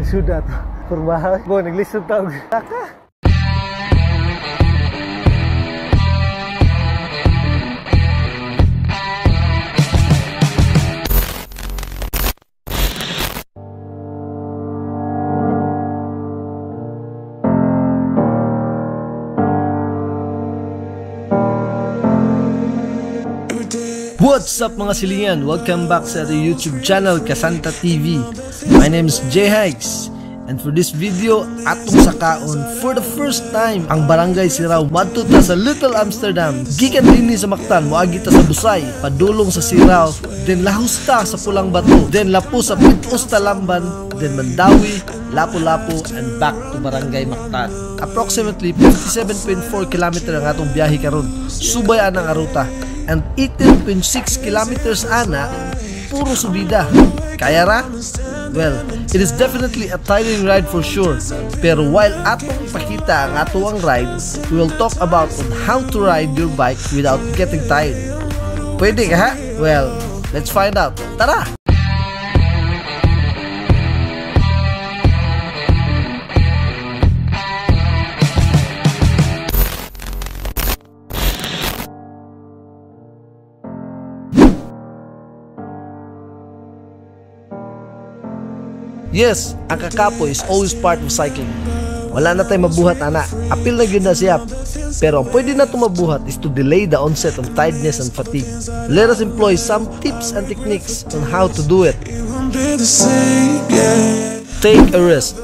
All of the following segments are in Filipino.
sudah kurbahay. Bo, naglisod tawag. Taka. What's up mga silingan? Welcome back sa the YouTube channel Kasanta TV. My name is Jay Hikes, and for this video atong sakaon for the first time ang barangay Sirao. Madto ta sa Little Amsterdam. Gikan dinhi sa Mactan, moagi ta sa Busay, padulong sa Sirao, then lahus ta sa Pulang Bato, then lapo sa Pitos Talamban, then Mandawi, Lapu-Lapu, and back to Barangay Mactan. Approximately 57.4 km ang atong biyahe karon. Subay anang aruta. And 18.6 kilometers ana, puro subida. Kaya ra? Well, it is definitely a tiring ride for sure. Pero while atong ipakita ang atuang ride, we will talk about on how to ride your bike without getting tired. Pwede ka ha? Well, let's find out. Tara! Yes, ang kakapo is always part of cycling. Wala na tayong mabuhat ana, apil na yun na siya. Pero ang pwede na itong mabuhat is to delay the onset of tiredness and fatigue. Let us employ some tips and techniques on how to do it. Take a rest.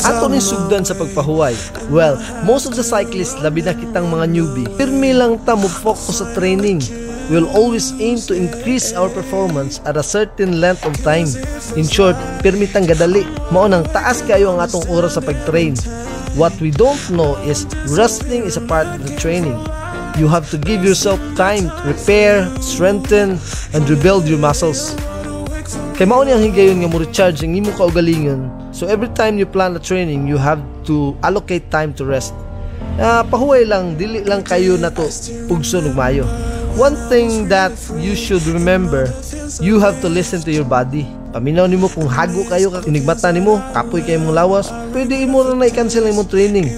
Ato ni sugdan sa pagpahuway. Well, most of the cyclists, labi na kitang mga newbie, pirmi lang ta mo focus sa training. We'll always aim to increase our performance at a certain length of time. In short, permitang gadali. Mao nang taas kayo ang atong oras sa pag-train. What we don't know is resting is a part of the training. You have to give yourself time to repair, strengthen, and rebuild your muscles. Kay mao ni ang higayon nga mo recharge ang imo kaugalingon. So every time you plan a training, you have to allocate time to rest. Pahuway lang, dili lang kayo na to pugso ug maayo. One thing that you should remember, you have to listen to your body. Paminaw nimo kung hago kayo, inigmata nimo, kapoy kayo mong lawas, pwede imo na i-cancel imong training.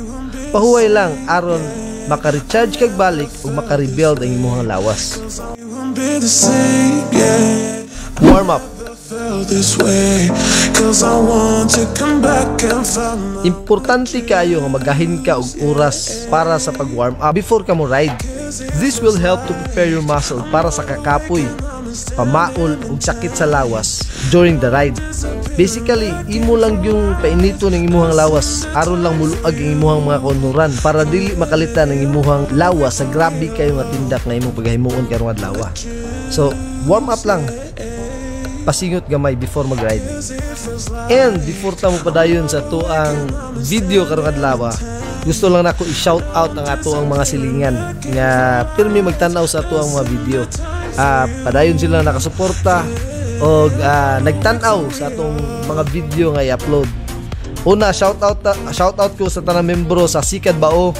Pahuway lang aron maka-recharge kag balik ug maka-rebuild ang imong lawas. Warm up. Importante kayo nga magahin ka og oras para sa pag-warm up before ka mo ride. This will help to prepare your muscle para sa kakapoy, pamaol ug sakit sa lawas during the ride. Basically, imo lang yung painito ng imuhang lawas aron lang muluag ang imuhang mga kaunuran para dili makalitan ang imuhang lawas sa grabe kayo nga tindak na imong paghimuon karong adlaw. So, warm up lang. Pasingot gamay before mag-ride. And before ta mo padayon sa tuang video karong adlaw, gusto lang nako i-shout out ang ato ang mga silingan nga pirmi magtanaw sa ato ang mga video. Padayon sila nakasuporta o nagtanaw sa atong mga video nga i-upload. Una, shout out ko sa tanang membro sa Sikad Bao,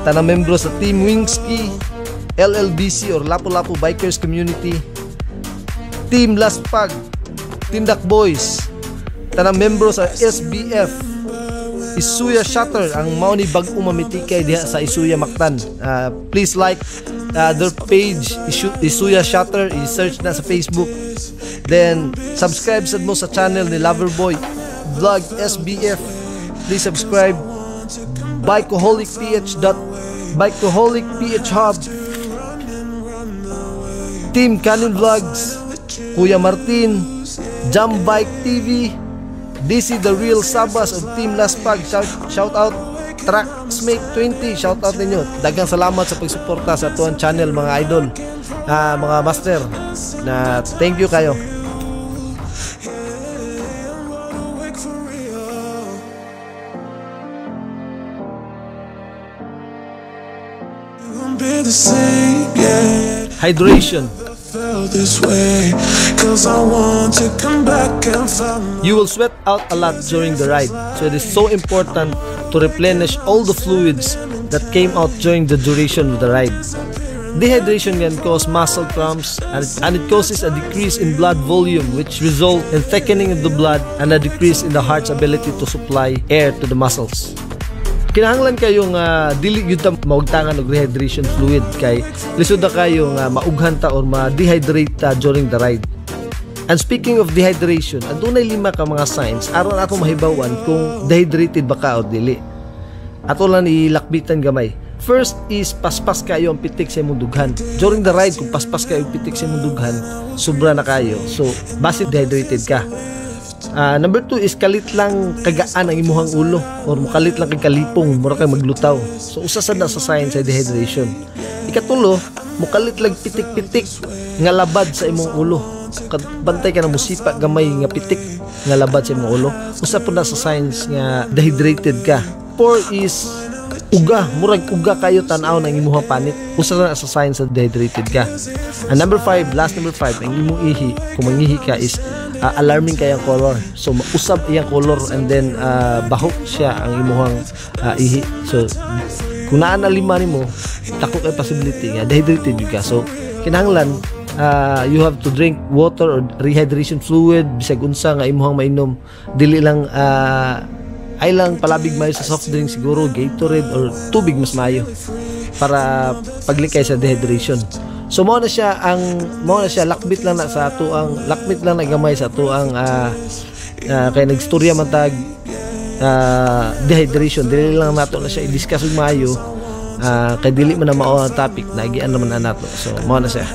tanang membro sa Team Wingski, LLBC or Lapu-Lapu Bikers Community, Team Laspag, Tindak Boys, tanang membro sa SBF, Isuya Shutter, ang mao ni bag-o mamitikay diha sa Isuya Mactan. Please like their page, Isuya Shutter, i-search na sa Facebook. Then subscribe sad mo sa channel ni Loverboy Vlog SBF. Please subscribe. Bikeaholic PH Hub, Team Canin Vlogs, Kuya Martin, Jump Bike TV, DC The Real Sabas of Team Laspag. Shout out. Tracksmate 20, shout out ninyo. Daghang salamat sa pagsuporta sa tuwan channel mga idol, mga master, na thank you kayo. Hydration. You will sweat out a lot during the ride, so it is so important to replenish all the fluids that came out during the duration of the ride. Dehydration can cause muscle cramps and it causes a decrease in blood volume which result in thickening of the blood and a decrease in the heart's ability to supply air to the muscles. Kinahanglan kayong dili gyud ta maugtangan og rehydration fluid kay lisod na kayo nga maughan ta or ma-dehydrate ta during the ride. And speaking of dehydration, adunay 5 ka mga signs aron ato mahibaw-an kung dehydrated ba ka o dili. Ato lang ilakbitan gamay. First is paspas kayo ang pitik sa imong dughan. During the ride, kung paspas kayo ang pitik sa imong dughan, sobra na kayo. So, base dehydrated ka. Number 2 is kalit lang kagaan ang imuhang ulo or kalit lang kay kalipong, mura kay maglutaw. So, usa sad na sa sign sa dehydration. Ikatulo, mukalit lang pitik-pitik nga labad sa imong ulo. Bantay ka na musipa gamay nga pitik nga labad sa imong ulo. Usa po na sa signs nga dehydrated ka. 4 is uga, murag uga kayo tan-aw ng imuhang panit. Usa na sa signs sa dehydrated ka. And number 5, last number 5, ang imong ihi, kung mangihi ka is alarming kayang color. So usab iyang color and then bahok siya ang imuhang ihi. So kung naa na 5 nimo, dako kay possibility nga dehydrated ka. So kinahanglan you have to drink water or rehydration fluid bisag unsa nga imuhang mainom. Dili lang ay lang palabig mayo sa soft drink, siguro Gatorade or tubig mas mayo para paglikay sa dehydration. So mao na siya lakbit lang na sa ato ang lakbit lang na gamay sa ato ang kay nagstorya man tag dehydration. Dili lang nato na siya i-discuss ug mayo kay dili man na mao ang topic, nagian naman na nato. So mao na siya.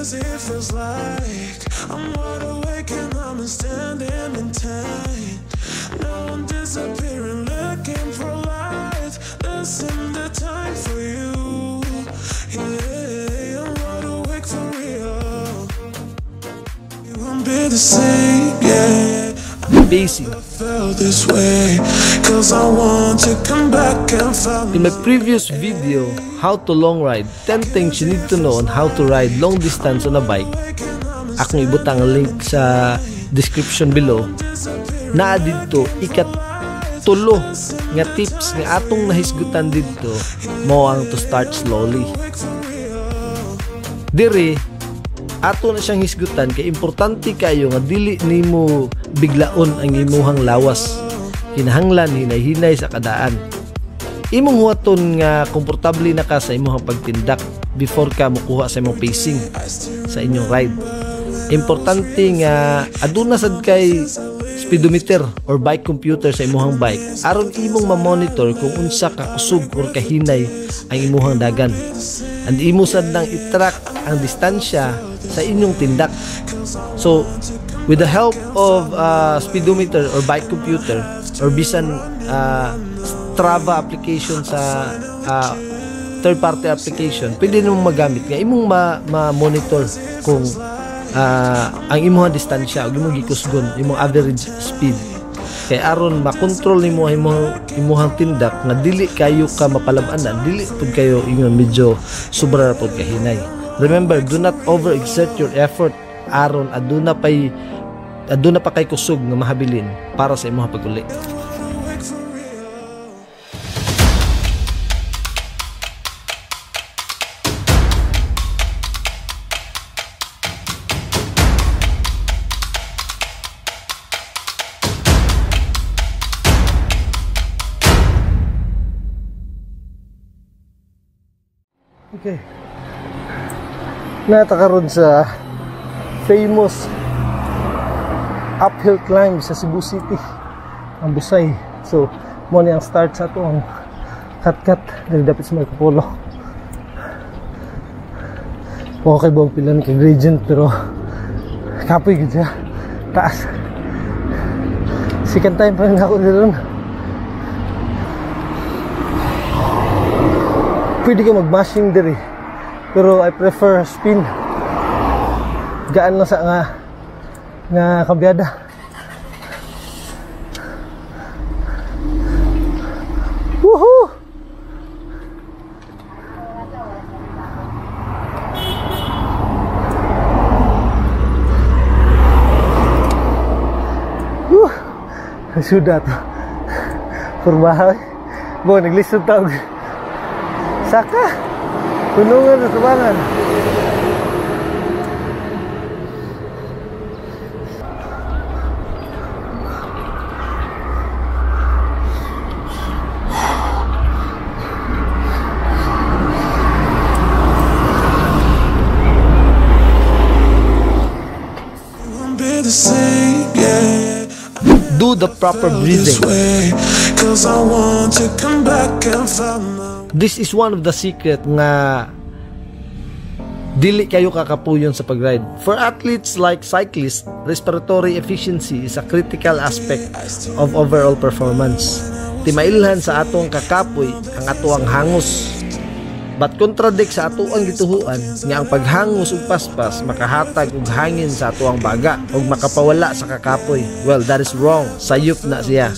It feels like I'm wide awake and I'm standing in time. Now I'm disappearing, looking for light. Listen the time for you. Yeah, I'm wide awake for real. You won't be the same, yeah. Basic. This way, 'cause I want to come back and find. In my previous video, how to long ride, 10 things you need to know on how to ride long distance on a bike. Akong ibutang link sa description below. Naa didto ikatulo nga tips nga atong nahisgutan didto mao ang to start slowly. Dire ato na siyang hisgutan kay importante kayo nga dili nimo biglaon ang imuhang lawas. Kinahanglan hinay-hinay sa kadaan. Imong huwaton nga komportable na ka sa imong pagtindak before ka mokuha sa imong pacing sa inyong ride. Importante nga aduna sad kay speedometer or bike computer sa imong bike aron imong ma-monitor kung unsa ka kusog or kahinay ang imong dagan. And imo sad nang i-track ang distansya sa inyong tindak. So with the help of speedometer or bike computer or bisan Strava application sa third party application, pwede nimo magamit nga imong ma-monitor kung ang imong distansya ug imong gikusgon imong average speed kay aron makontrol nimo imong tindak nga dili kayo ka mapalab-anan, dili pud kayo ingon medyo sobra pud kahinay. Remember, do not overexert your effort aron aduna pa kay kusog nga mahabilin para sa imong pag-uli. Okay. Natakaroon sa famous uphill climb sa Cebu City, ang Busay. So, mo ni ang start sa ito ang cut-cut dahil dapat sa may kupolo. Okay ba ang pila ni gradient pero kapoy gud siya. Taas. Second time pa rin ako dito. Pwede ka mag-mashing diri pero I prefer spin. Gaan lang sa nga kabyada. Woohoo! Woo! suda to. Kurbaha. Bo, naglisod tawag. Saka. Punungan sa tubangan. Do the proper breathing. This is one of the secret nga dili kayo kakapuyon sa pag-ride. For athletes like cyclists, respiratory efficiency is a critical aspect of overall performance. Timailhan sa atong kakapoy ang atoang hangos. But contradict sa ato ang gituhuan nga ang paghangos ug paspas makahatag og hangin sa ato ang baga ug makapawala sa kakapoy. Well, that is wrong. Sayop na siya.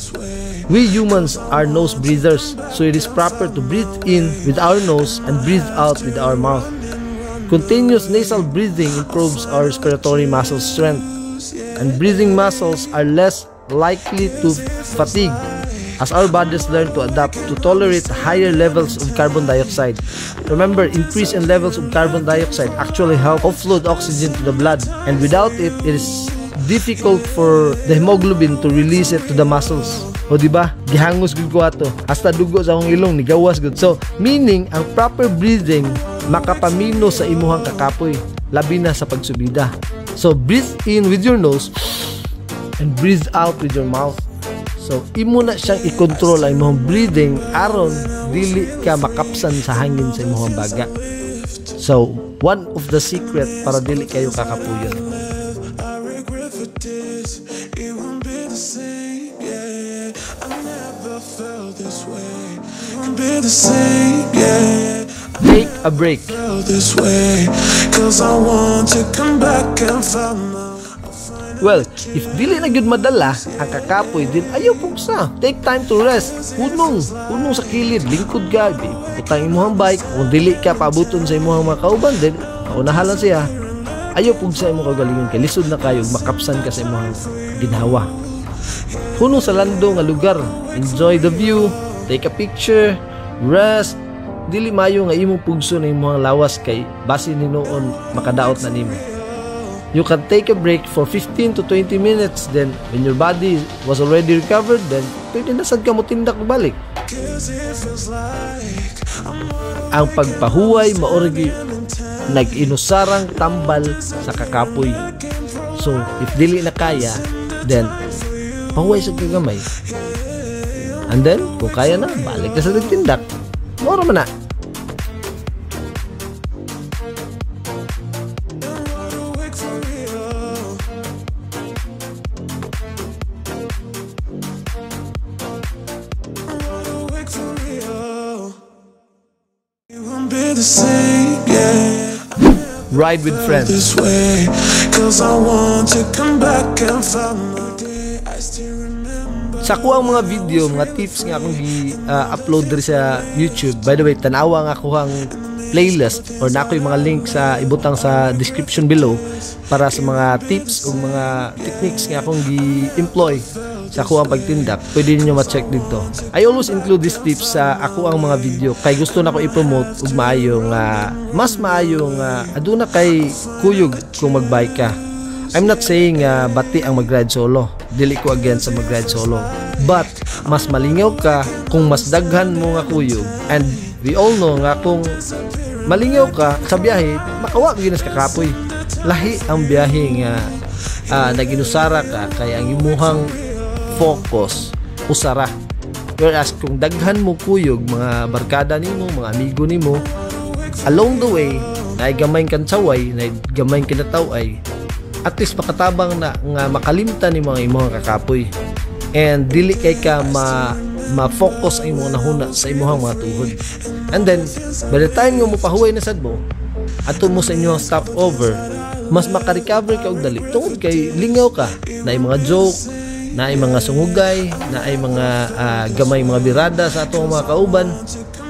We humans are nose breathers, so it is proper to breathe in with our nose and breathe out with our mouth. Continuous nasal breathing improves our respiratory muscle strength, and breathing muscles are less likely to fatigue as our bodies learn to adapt to tolerate higher levels of carbon dioxide. Remember, increase in levels of carbon dioxide actually help offload oxygen to the blood, and without it, it is difficult for the hemoglobin to release it to the muscles. O diba? Gihangos gud ko ato. Hasta dugo sa akong ilong ni gawas gud. So, meaning ang proper breathing makapamino sa imuhang kakapoy, labi na sa pagsubida. So, breathe in with your nose and breathe out with your mouth. So, imo na siyang i-control ang imong breathing aron dili ka makapsan sa hangin sa imong baga. So, one of the secret para dili kayo kakapuyon. Take a break. Well, if dili na gyud madala ang kakapoy din ayaw pugsa. Take time to rest. Hunong sa kilid, lingkod ka, butang imong bike. Kung dili ka paabuton sa imong mga kauban din, paunahan lang siya. Ayaw pugsa imong kagalingon kay lisod na kayo makapsan ka sa imong ginhawa. Hunong sa lando nga lugar, enjoy the view, take a picture, rest. Dili mayo nga imong pugso na imong lawas kay base ni noon makadaot na nimo. You can take a break for 15 to 20 minutes, then when your body was already recovered, then pwede na sad ka mo tindak balik. Ang pagpahuway maorgi nag-inusarang tambal sa kakapoy. So, if dili na kaya, then pahuway sa kagamay. And then, kung kaya na, balik ka sa nagtindak. Moro man na. Ride with friends. Sa kuha ang mga video, mga tips nga akong i-upload diri sa YouTube. By the way, tanawa nga ako ang playlist or na ako yung mga link sa ibutang sa description below para sa mga tips o mga techniques nga akong gi-employ sa ako ang pagtindak. Pwede niyo ma-check dito. I always include these tips sa ako ang mga video kay gusto na ko i-promote ug maayong mas maayong aduna kay kuyog kung magbike ka. I'm not saying bati ang mag-ride solo. Dili ko against sa mag-ride solo. But mas malingaw ka kung mas daghan mo nga kuyog. And we all know nga kung malingaw ka sa biyahe, makawa ka ginas kakapoy. Lahi ang biyahe nga naginusara ka kaya ang imuhang focus usara. Whereas kung daghan mo kuyog mga barkada nimo, mga amigo nimo, along the way naay gamay kan saway, naay gamay kinataway, at least makatabang na nga makalimtan ni mga imong kakapoy. And dili kay ka ma-focus ang imong nahuna sa imong mga tuhod. And then by the time nga mo pahuway na sad mo ato mo sa inyong stopover, mas maka-recover ka og dali tungod kay lingaw ka na mga joke, na ay mga sungugay, na ay mga gamay mga birada sa atong mga kauban,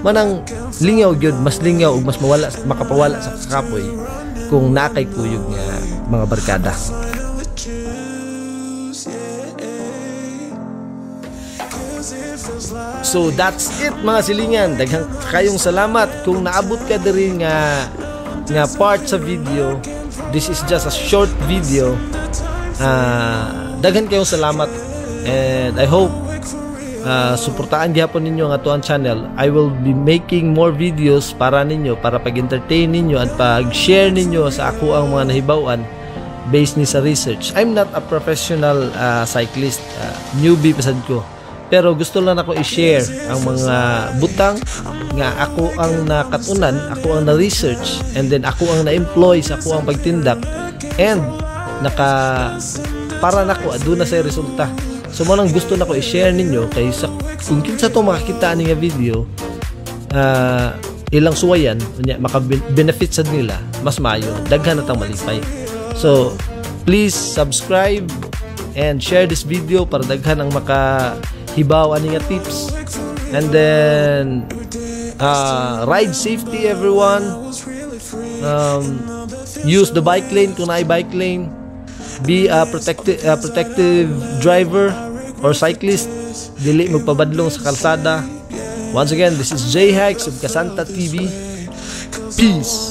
manang lingaw gyud, mas lingaw ug mas makapawala sa kakapoy kung nakay kuyog nga mga barkada. So that's it mga silingan. Daghang kayong salamat kung naabot ka diri nga part sa video. This is just a short video. Daghan kayong salamat, and I hope suportaan gyapon ninyo ang atuang channel. I will be making more videos para ninyo, para pag-entertain ninyo at pag-share ninyo sa ako ang mga nahibawan based ni sa research. I'm not a professional cyclist, newbie pasad ko. Pero gusto lang ako i-share ang mga butang nga ako ang nakatunan, ako ang na-research, and then ako ang na-employ sa ako ang pagtindak, and para nako aduna sa resulta. So mo nang gusto nako i-share ninyo kay sa kung kinsa to makakita ni nga video, ilang suwayan unya maka-benefit sad nila, mas maayo daghan natang malipay. So please subscribe and share this video para daghan ang makahibaw ani nga tips. And then ride safety everyone. Use the bike lane kung naay bike lane. Be a protective driver or cyclist. Dili magpabadlong sa kalsada. Once again, this is J Hikes of Kasanta TV. Peace.